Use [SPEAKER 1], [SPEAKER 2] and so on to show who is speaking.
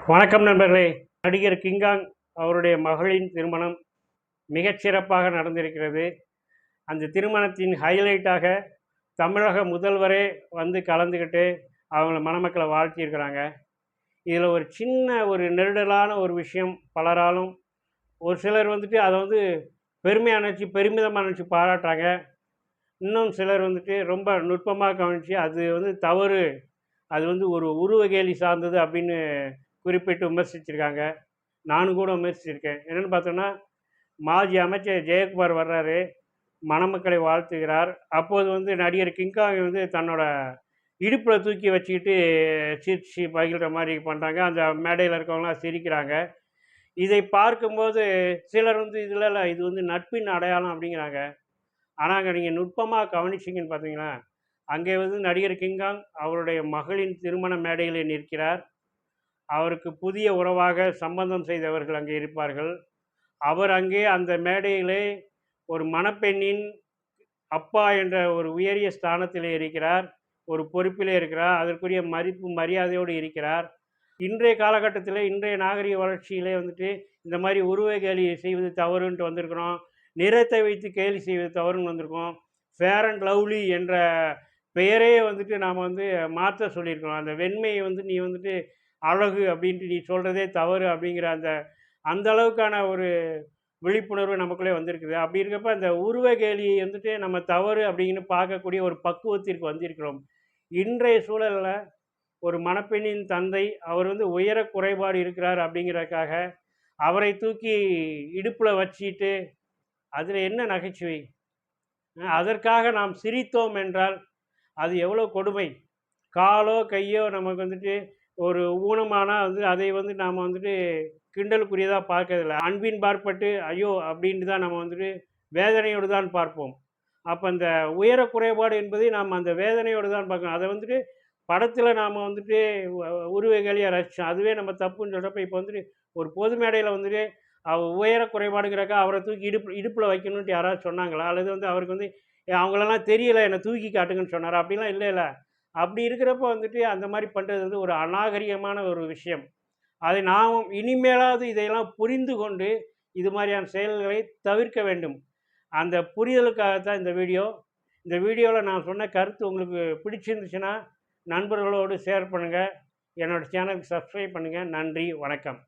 [SPEAKER 1] வணக்கம் நண்பர்களே. நடிகர் கிங்காங் அவருடைய மகளின் திருமணம் மிகச்சிறப்பாக நடந்திருக்கிறது. அந்த திருமணத்தின் ஹைலைட்டாக தமிழக முதல்வரே வந்து கலந்துக்கிட்டு அவங்கள மணமக்களை வாழ்த்தியிருக்கிறாங்க. இதில் ஒரு சின்ன ஒரு நெருடலான ஒரு விஷயம் பலராலும் ஒரு சிலர் வந்துட்டு அதை வந்து பெருமையாக நினச்சி பெருமிதமாக நினச்சி பாராட்டுறாங்க. இன்னும் சிலர் வந்துட்டு ரொம்ப நுட்பமாக கவனித்து அது வந்து தவறு, அது வந்து ஒரு உருவகேலி சார்ந்தது அப்படின்னு குறிப்பிட்டு விமர்சிச்சிருக்காங்க. நானும் கூட விமர்சிச்சிருக்கேன். என்னென்னு பார்த்தோன்னா, மாஜி அமைச்சர் ஜெயக்குமார் வர்றாரு, மணமக்களை வாழ்த்துகிறார். அப்போது வந்து நடிகர் கிங்காங் வந்து தன்னோட இடுப்பில் தூக்கி வச்சுக்கிட்டு சிரிச்சு பகிர்ற மாதிரி பண்ணுறாங்க. அந்த மேடையில் இருக்கவங்களாம் சிரிக்கிறாங்க. இதை பார்க்கும்போது சிலர் வந்து இதில் இது வந்து நட்பின் அடையாளம் அப்படிங்கிறாங்க. ஆனால் அங்கே நீங்கள் நுட்பமாக கவனிச்சிங்கன்னு பார்த்தீங்கன்னா, அங்கே வந்து நடிகர் கிங்காங் அவருடைய மகளின் திருமண மேடையில் நிற்கிறார். அவருக்கு புதிய உறவாக சம்பந்தம் செய்தவர்கள் அங்கே இருப்பார்கள். அவர் அங்கே அந்த மேடையிலே ஒரு மணப்பெண்ணின் அப்பா என்ற ஒரு உயரிய ஸ்தானத்திலே இருக்கிறார். ஒரு பொறுப்பிலே இருக்கிறார். அதற்குரிய மதிப்பு மரியாதையோடு இருக்கிறார். இன்றைய காலகட்டத்தில் இன்றைய நாகரிக வளர்ச்சியிலே வந்துட்டு இந்த மாதிரி உருவ கேலி செய்வது தவறுன்ட்டு வந்திருக்கிறோம். நிறத்தை வைத்து கேலி செய்வது தவறுன்னு வந்திருக்கோம். ஃபேர் அண்ட் லவ்லி என்ற பெயரே வந்துட்டு நாம் வந்து மாற்ற சொல்லியிருக்கிறோம். அந்த வெண்மையை வந்து நீ வந்துட்டு அழகு அப்படின்ட்டு நீ சொல்கிறதே தவறு அப்படிங்கிற அந்த அளவுக்கான ஒரு விழிப்புணர்வு நமக்குள்ளே வந்திருக்குது. அப்படி இருக்கப்ப அந்த உருவ கேலியை வந்துட்டு நம்ம தவறு அப்படின்னு பார்க்கக்கூடிய ஒரு பக்குவத்திற்கு வந்திருக்கிறோம். இன்றைய சூழலில் ஒரு மணப்பெண்ணின் தந்தை அவர் வந்து உயர குறைபாடு இருக்கிறார் அப்படிங்கிறதுக்காக அவரை தூக்கி இடுப்பில் வச்சிட்டு அதில் என்ன நகைச்சுவை? அதற்காக நாம் சிரித்தோம் என்றால் அது எவ்வளோ கொடுமை. காலோ கையோ நமக்கு வந்துட்டு ஒரு ஊனமானால் வந்து அதை வந்து நாம் வந்துட்டு கிண்டலுக்குரியதாக பார்க்கறதில்ல. அன்பின் பார்ப்பட்டு ஐயோ அப்படின்ட்டு தான் நம்ம வந்துட்டு வேதனையோடு தான் பார்ப்போம். அப்போ அந்த உயர குறைபாடு என்பதை நாம் அந்த வேதனையோடு தான் பார்க்கணும். அதை வந்துட்டு படத்தில் நாம் வந்துட்டு உருவகேலியாக ரசித்தோம். அதுவே நம்ம தப்புன்னு சொல்கிறப்ப இப்போ வந்துட்டு ஒரு பொது மேடையில் வந்துட்டு உயர குறைபாடுங்கிறக்கா அவரை தூக்கி இடுப்பில் வைக்கணுன்ட்டு யாராவது சொன்னாங்களா? அல்லது வந்து அவருக்கு வந்து அவங்களெல்லாம் தெரியலை என்னை தூக்கி காட்டுங்கன்னு சொன்னாரா? அப்படிலாம் இல்லைல்ல. அப்படி இருக்கிறப்ப வந்துட்டு அந்த மாதிரி பண்ணுறது வந்து ஒரு அநாகரிகமான ஒரு விஷயம். அதை நாம் இனிமேலாவது இதையெல்லாம் புரிந்து கொண்டு இது மாதிரியான செயல்களை தவிர்க்க வேண்டும். அந்த புரிதலுக்காகத்தான் இந்த வீடியோ. இந்த வீடியோவில் நான் சொன்ன கருத்து உங்களுக்கு பிடிச்சிருந்துச்சுன்னா நண்பர்களோடு ஷேர் பண்ணுங்கள். என்னோடய சேனலுக்கு சப்ஸ்கிரைப் பண்ணுங்கள். நன்றி, வணக்கம்.